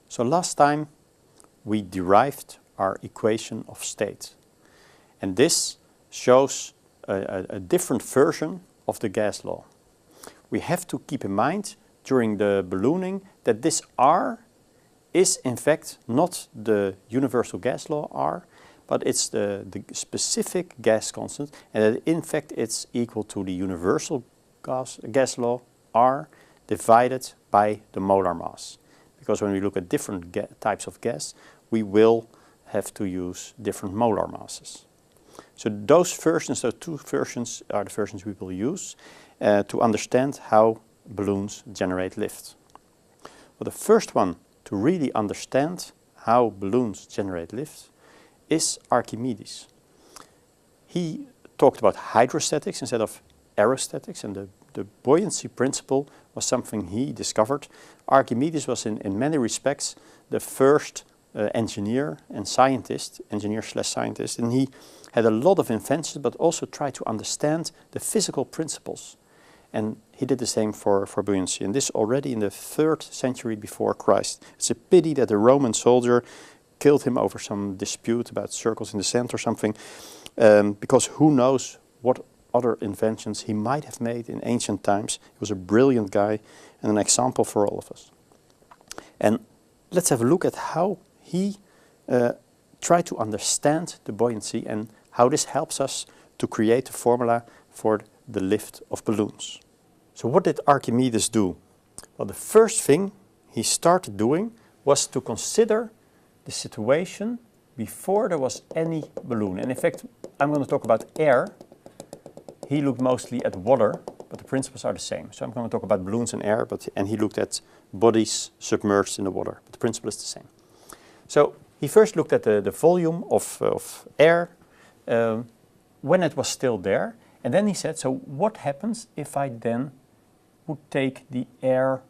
So last time we derived our equation of state, and this shows a different version of the gas law. We have to keep in mind during the ballooning that this R is in fact not the universal gas law R, but it's the specific gas constant, and that in fact it's equal to the universal gas law R divided by the molar mass. Because when we look at different types of gas, we will have to use different molar masses. So those versions, those two versions, are the versions we will use to understand how balloons generate lift. Well, the first one to really understand how balloons generate lift is Archimedes. He talked about hydrostatics instead of aerostatics, and the buoyancy principle was something he discovered. Archimedes was in many respects the first engineer and scientist, engineer/scientist, and he had a lot of inventions but also tried to understand the physical principles. And he did the same for buoyancy, and this already in the 3rd century before Christ. It's a pity that a Roman soldier killed him over some dispute about circles in the sand or something, because who knows what other inventions he might have made in ancient times. He was a brilliant guy and an example for all of us. And let's have a look at how he tried to understand the buoyancy and how this helps us to create a formula for the lift of balloons. So what did Archimedes do? Well, the first thing he started doing was to consider the situation before there was any balloon. And in fact, I'm going to talk about air. He looked mostly at water, but the principles are the same. So I'm going to talk about balloons and air, and he looked at bodies submerged in the water, but the principle is the same. So he first looked at the volume of air when it was still there, and then he said, so what happens if I then would take the air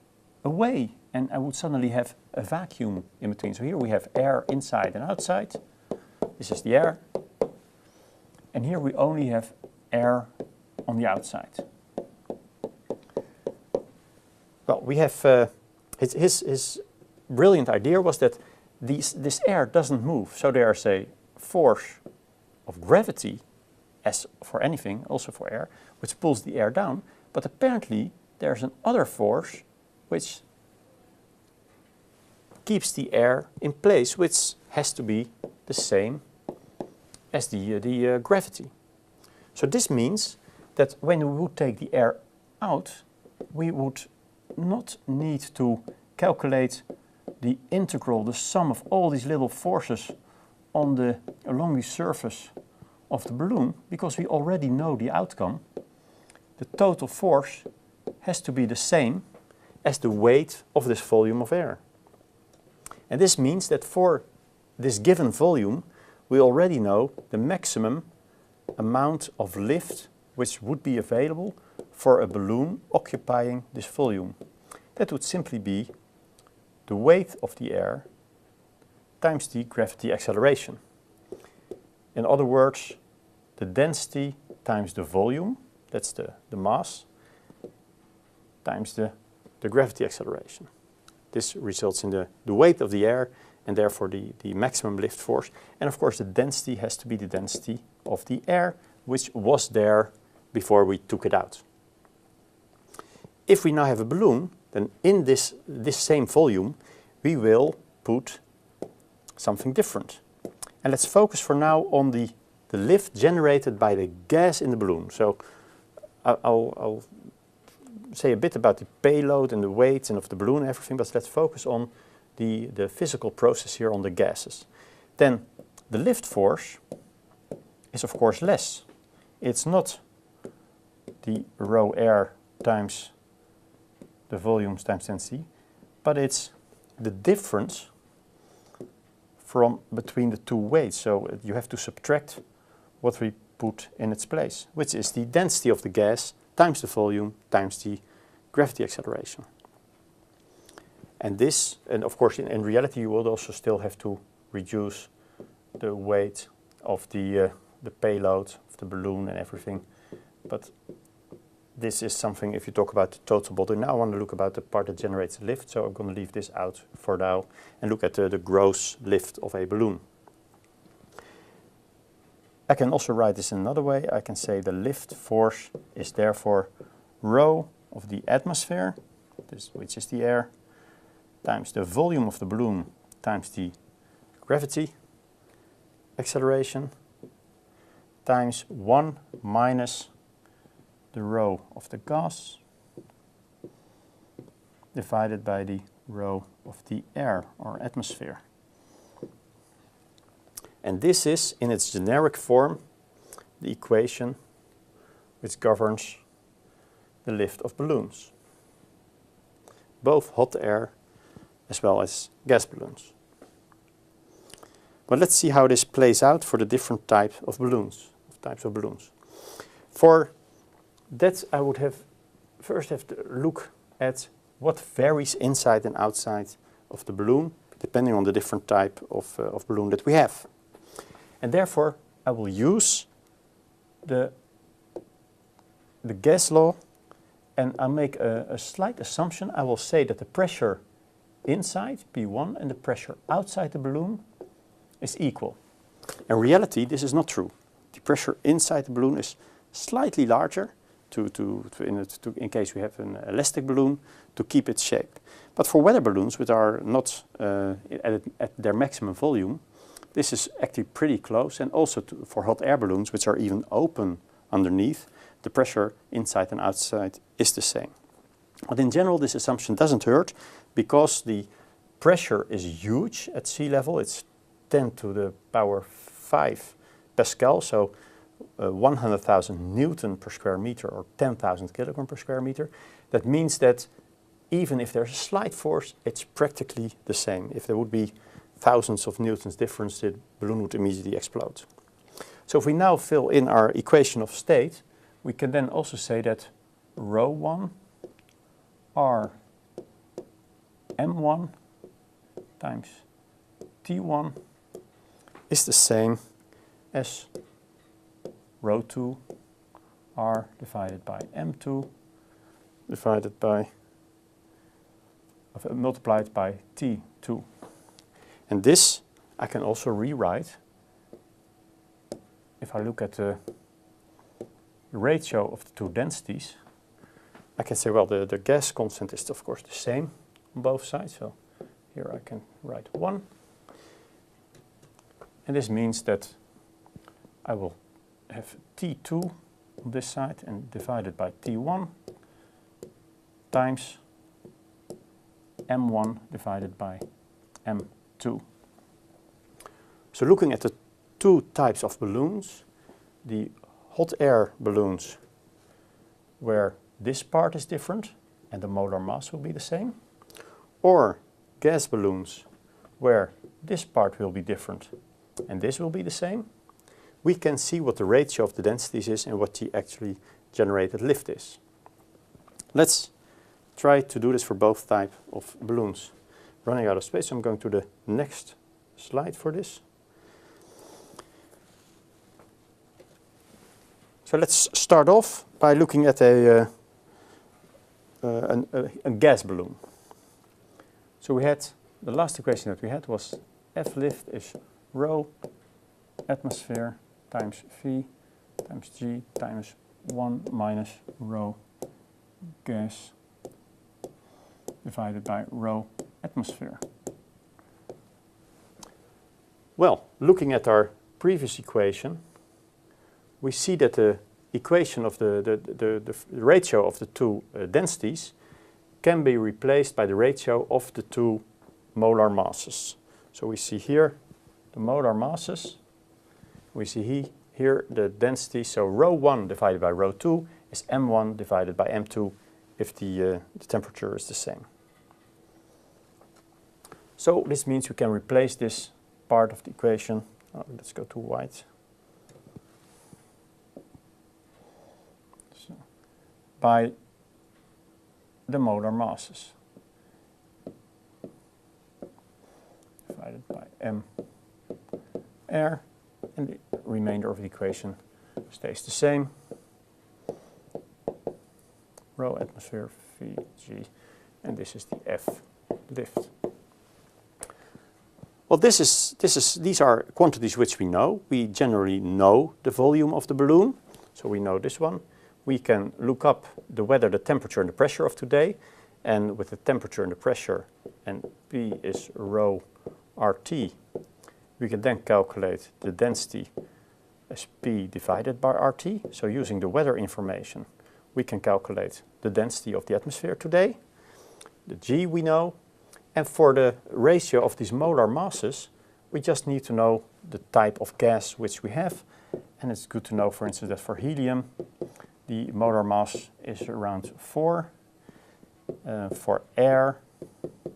away and I would suddenly have a vacuum in between? So here we have air inside and outside. This is the air. And here we only have air on the outside. Well, we have his brilliant idea was that this air doesn't move. So there's a force of gravity, as for anything, also for air, which pulls the air down. But apparently there's another force which keeps the air in place, which has to be the same as the gravity. So this means that when we would take the air out, we would not need to calculate the integral, the sum of all these little forces along the surface of the balloon, because we already know the outcome. The total force has to be the same as the weight of this volume of air. And this means that for this given volume, we already know the maximum amount of lift which would be available for a balloon occupying this volume. That would simply be the weight of the air times the gravity acceleration. In other words, the density times the volume, that's the mass, times the gravity acceleration. This results in the weight of the air and therefore the maximum lift force. And of course the density has to be the density of the air which was there before we took it out. If we now have a balloon, then in this same volume we will put something different. And let's focus for now on the lift generated by the gas in the balloon. So I'll say a bit about the payload and the weight and of the balloon and everything, but let's focus on the physical process here on the gases. Then the lift force is of course less. It's not the rho air times the volumes times density, but it's the difference from between the two weights. So you have to subtract what we put in its place, which is the density of the gas times the volume times the gravity acceleration. And this, and of course in reality you will also still have to reduce the weight of the payload of the balloon and everything, but this is something if you talk about the total body. Now I want to look about the part that generates the lift, so I'm going to leave this out for now and look at the gross lift of a balloon. I can also write this in another way. I can say the lift force is therefore rho of the atmosphere, which is the air, times the volume of the balloon times the gravity acceleration times 1 minus the rho of the gas divided by the rho of the air or atmosphere. And this is, in its generic form, the equation which governs the lift of balloons, both hot air as well as gas balloons. But let's see how this plays out for the different types of balloons. For that, I would first have to look at what varies inside and outside of the balloon, depending on the different type of balloon that we have. And therefore, I will use the gas law, and I'll make a slight assumption. I will say that the pressure inside, P1, and the pressure outside the balloon is equal. In reality, this is not true. The pressure inside the balloon is slightly larger in case we have an elastic balloon to keep its shape. But for weather balloons, which are not at their maximum volume, this is actually pretty close. And also for hot air balloons, which are even open underneath, the pressure inside and outside is the same. But in general, this assumption doesn't hurt because the pressure is huge at sea level. It's 10 to the power 5 Pascal, so 100,000 Newton per square meter or 10,000 kilogram per square meter. That means that even if there's a slight force, it's practically the same. If there would be thousands of newtons difference, the balloon would immediately explode. So if we now fill in our equation of state, we can then also say that ρ1 r m1 times T1 is the same as ρ2 r divided by m2 divided by multiplied by T2. And this I can also rewrite if I look at the ratio of the two densities. I can say, well, the gas constant is of course the same on both sides, so here I can write 1. And this means that I will have T2 on this side and divided by T1 times M1 divided by M2. So looking at the two types of balloons, the hot air balloons where this part is different and the molar mass will be the same, or gas balloons where this part will be different and this will be the same, we can see what the ratio of the densities is and what the actually generated lift is. Let's try to do this for both types of balloons. Running out of space, so I'm going to the next slide for this. So let's start off by looking at a gas balloon. So we had, the last equation that we had was F lift is rho atmosphere times V times G times 1 minus rho gas divided by rho atmosphere. Well, looking at our previous equation, we see that the equation of the ratio of the two densities can be replaced by the ratio of the two molar masses. So we see here the molar masses, we see here the density, so ρ1 divided by ρ2 is m1 divided by m2 if the temperature is the same. So this means we can replace this part of the equation. Let's go to white. So, by the molar masses divided by m air, and the remainder of the equation stays the same. rho atmosphere Vg, and this is the F lift. Well, these are quantities which we know. We generally know the volume of the balloon, so we know this one. We can look up the weather, the temperature and the pressure of today, and with the temperature and the pressure, and P is rho RT, we can then calculate the density as P divided by RT. So using the weather information, we can calculate the density of the atmosphere today. The G we know. And for the ratio of these molar masses, we just need to know the type of gas which we have. And it's good to know, for instance, that for helium, the molar mass is around 4. For air,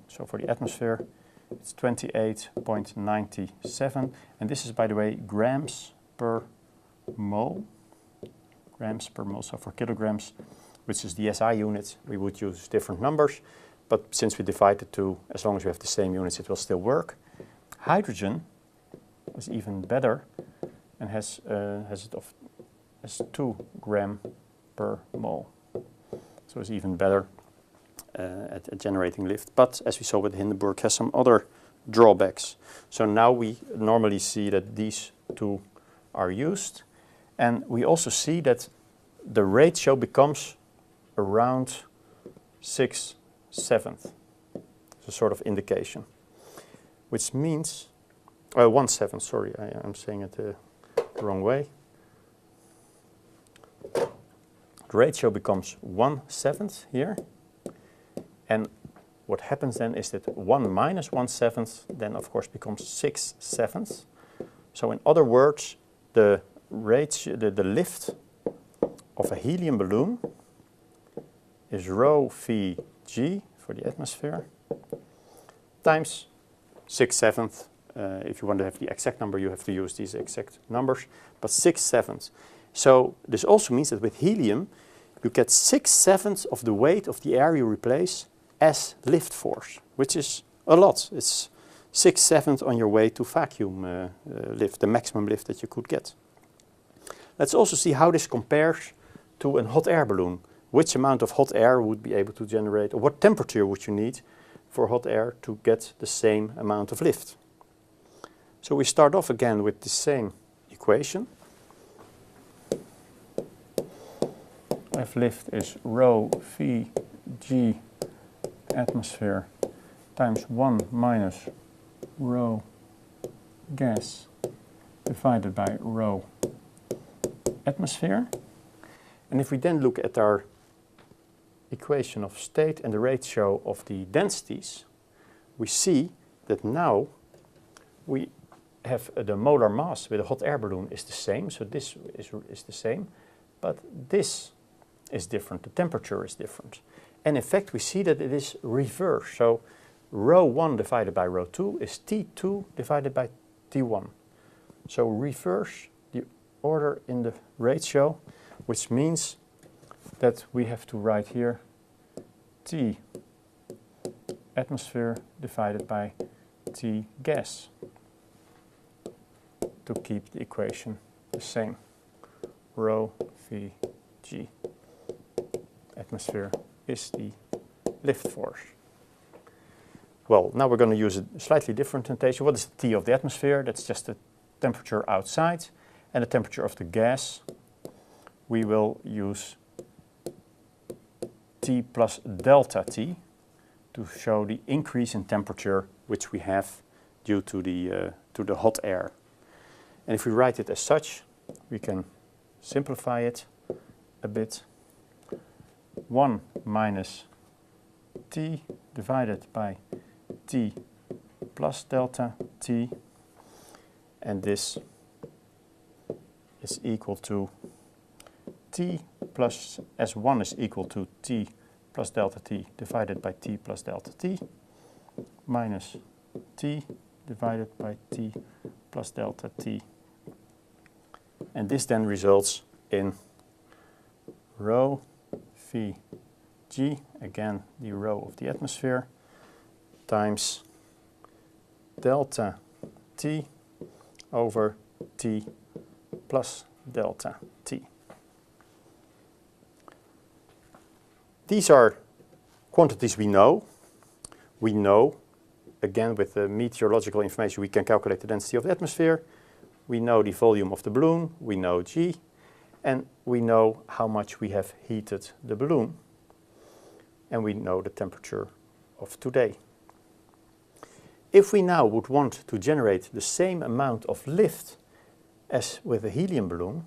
so for the atmosphere, it's 28.97. And this is, by the way, grams per mole. Grams per mole, so for kilograms, which is the SI unit, we would use different numbers. But since we divide the two, as long as we have the same units, it will still work. Hydrogen is even better and has 2 grams per mole. So it's even better at generating lift. But as we saw with Hindenburg, has some other drawbacks. So now we normally see that these two are used. And we also see that the ratio becomes around 6/7. It's a sort of indication, which means 1/7. Sorry, I'm saying it the wrong way. The ratio becomes 1/7 here, and what happens then is that 1 minus 1/7 then of course becomes 6/7. So in other words, the ratio, the lift of a helium balloon is rho Vg for the atmosphere times 6/7. If you want to have the exact number, you have to use these exact numbers, but 6/7. So this also means that with helium, you get 6/7 of the weight of the air you replace as lift force, which is a lot. It's 6/7 on your way to vacuum lift, the maximum lift that you could get. Let's also see how this compares to a hot air balloon. Which amount of hot air would be able to generate, or what temperature would you need for hot air to get the same amount of lift? So we start off again with the same equation. F lift is rho Vg atmosphere times 1 minus rho gas divided by rho atmosphere. And if we then look at our equation of state and the ratio of the densities, we see that now we have the molar mass with a hot air balloon is the same, so this is the same, but this is different, the temperature is different. And in fact we see that it is reversed, so rho 1 divided by rho 2 is T2 divided by T1. So reverse the order in the ratio, which means that we have to write here T atmosphere divided by T gas to keep the equation the same. Rho Vg atmosphere is the lift force. Well, now we're going to use a slightly different notation. What is the T of the atmosphere? That's just the temperature outside, and the temperature of the gas we will use T plus delta T to show the increase in temperature which we have due to the hot air. And if we write it as such, we can simplify it a bit. 1 minus T divided by T plus delta T, and this is equal to T plus S1 is equal to T plus delta T divided by T plus delta T minus T divided by T plus delta T. And this then results in rho Vg, again the rho of the atmosphere, times delta T over T plus delta T. these are quantities we know. We know, again, with the meteorological information, we can calculate the density of the atmosphere. We know the volume of the balloon. We know G. And we know how much we have heated the balloon. And we know the temperature of today. If we now would want to generate the same amount of lift as with a helium balloon,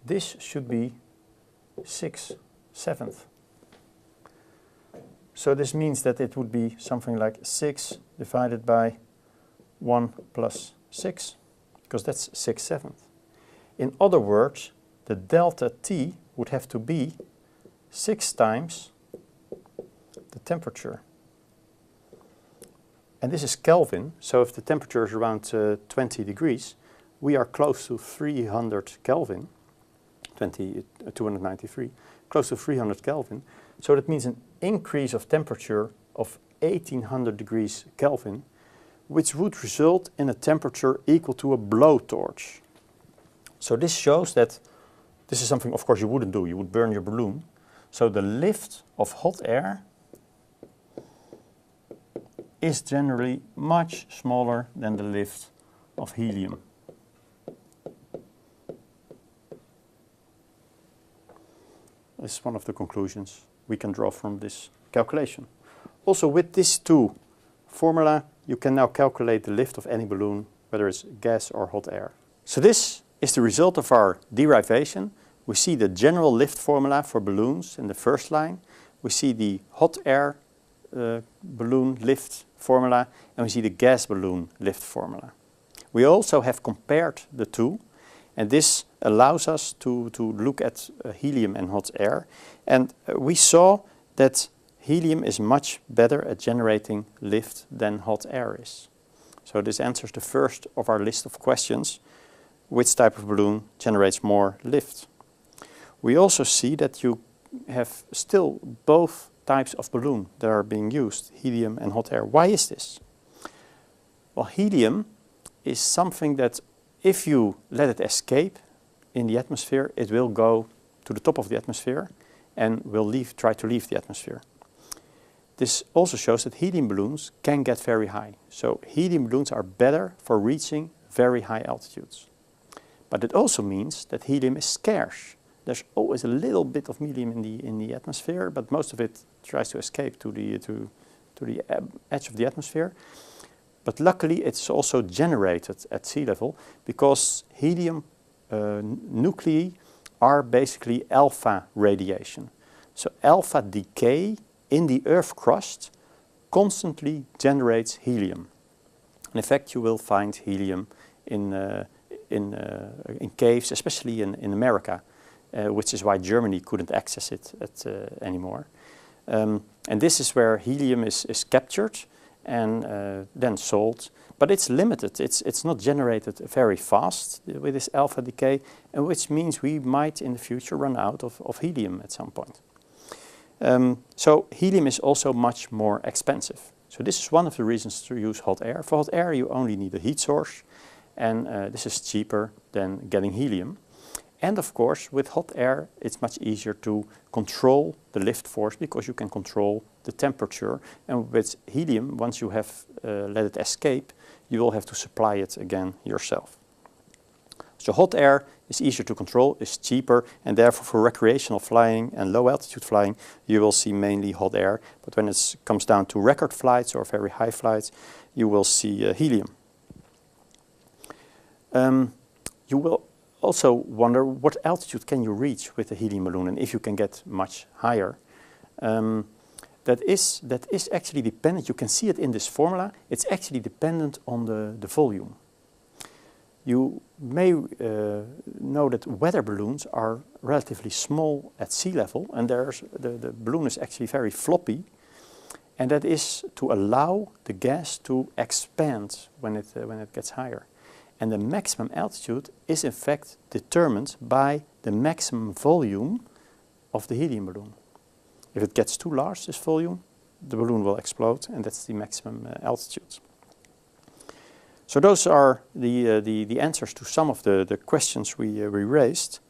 this should be 6/7. So this means that it would be something like 6 divided by 1 plus 6, because that's 6/7. In other words, the delta T would have to be 6 times the temperature. And this is Kelvin, so if the temperature is around 20 degrees, we are close to 300 Kelvin, 293, close to 300 Kelvin. So that means an increase of temperature of 1800 degrees Kelvin, which would result in a temperature equal to a blowtorch. So this shows that this is something, of course, you wouldn't do. You would burn your balloon. So the lift of hot air is generally much smaller than the lift of helium. This is one of the conclusions we can draw from this calculation. Also, with these two formula, you can now calculate the lift of any balloon, whether it's gas or hot air. So this is the result of our derivation. We see the general lift formula for balloons in the first line. We see the hot air balloon lift formula, and we see the gas balloon lift formula. We also have compared the two, and this allows us to look at helium and hot air. And we saw that helium is much better at generating lift than hot air is. So this answers the first of our list of questions: which type of balloon generates more lift? We also see that you have still both types of balloon that are being used, helium and hot air. Why is this? Well, helium is something that if you let it escape in the atmosphere, it will go to the top of the atmosphere and will try to leave the atmosphere. This also shows that helium balloons can get very high. So helium balloons are better for reaching very high altitudes. But it also means that helium is scarce. There's always a little bit of helium in the atmosphere, but most of it tries to escape to the edge of the atmosphere. But luckily, it's also generated at sea level, because helium nuclei are basically alpha radiation. So alpha decay in the Earth crust constantly generates helium. In fact, you will find helium in caves, especially in America. Which is why Germany couldn't access it anymore. And this is where helium is captured and then sold. But it's limited. It's not generated very fast with this alpha decay, and which means we might in the future run out of helium at some point. So helium is also much more expensive. So this is one of the reasons to use hot air. For hot air, you only need a heat source, and this is cheaper than getting helium. And of course, with hot air, it's much easier to control the lift force, because you can control the temperature. And with helium, once you have let it escape, you will have to supply it again yourself. So hot air is easier to control, is cheaper, and therefore for recreational flying and low altitude flying, you will see mainly hot air. But when it comes down to record flights or very high flights, you will see helium. You will also wonder, what altitude can you reach with a helium balloon, and if you can get much higher. That is actually dependent. You can see it in this formula. It's actually dependent on the volume. You may know that weather balloons are relatively small at sea level, and the balloon is actually very floppy, and that is to allow the gas to expand when it gets higher. And the maximum altitude is in fact determined by the maximum volume of the helium balloon. If it gets too large, this volume, the balloon will explode, and that's the maximum altitude. So those are the answers to some of the questions we raised.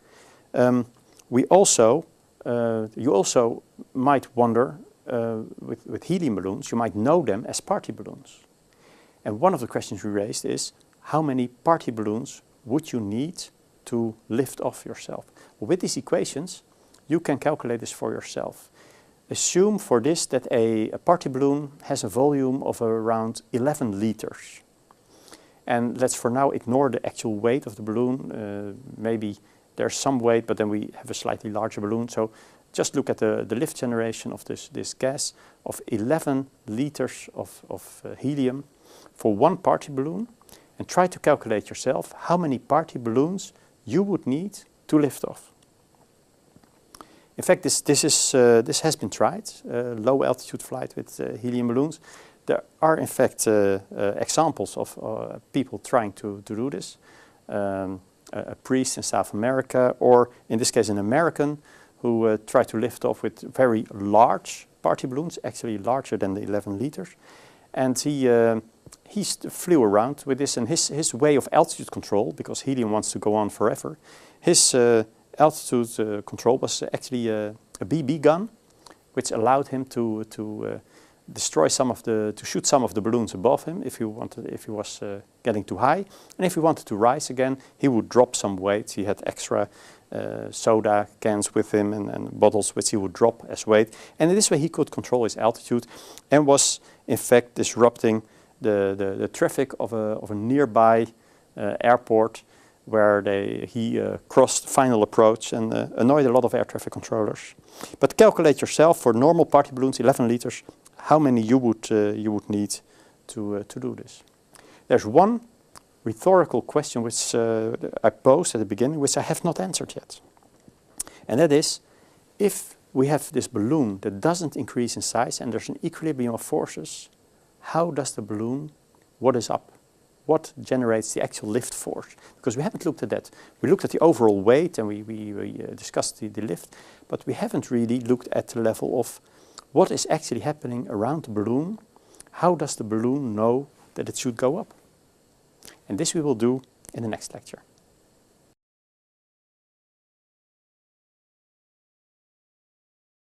We also you also might wonder, with helium balloons, you might know them as party balloons. And one of the questions we raised is, how many party balloons would you need to lift off yourself? Well, with these equations, you can calculate this for yourself. Assume for this that a party balloon has a volume of around 11 liters. And let's for now ignore the actual weight of the balloon. Maybe there's some weight, but then we have a slightly larger balloon. So just look at the lift generation of this gas of 11 liters of helium for one party balloon, and try to calculate yourself how many party balloons you would need to lift off. In fact, this has been tried, low altitude flight with helium balloons. There are in fact examples of people trying to do this. A priest in South America, or in this case an American, who tried to lift off with very large party balloons, actually larger than the 11 liters. And he flew around with this, and his way of altitude control, because helium wants to go on forever, his altitude control was actually a BB gun, which allowed him to shoot some of the balloons above him if he was getting too high, and if he wanted to rise again, he would drop some weight. He had extra soda cans with him and bottles which he would drop as weight, and in this way he could control his altitude, and was in fact disrupting the traffic of a nearby airport, where he crossed final approach and annoyed a lot of air traffic controllers. But calculate yourself for normal party balloons, 11 liters, how many you would need to do this. There's one rhetorical question which I posed at the beginning, which I have not answered yet. And that is, if we have this balloon that doesn't increase in size and there's an equilibrium of forces, how does the balloon, what is up? What generates the actual lift force? Because we haven't looked at that. We looked at the overall weight and we discussed the lift, but we haven't really looked at the level of what is actually happening around the balloon. How does the balloon know that it should go up? And this we will do in the next lecture.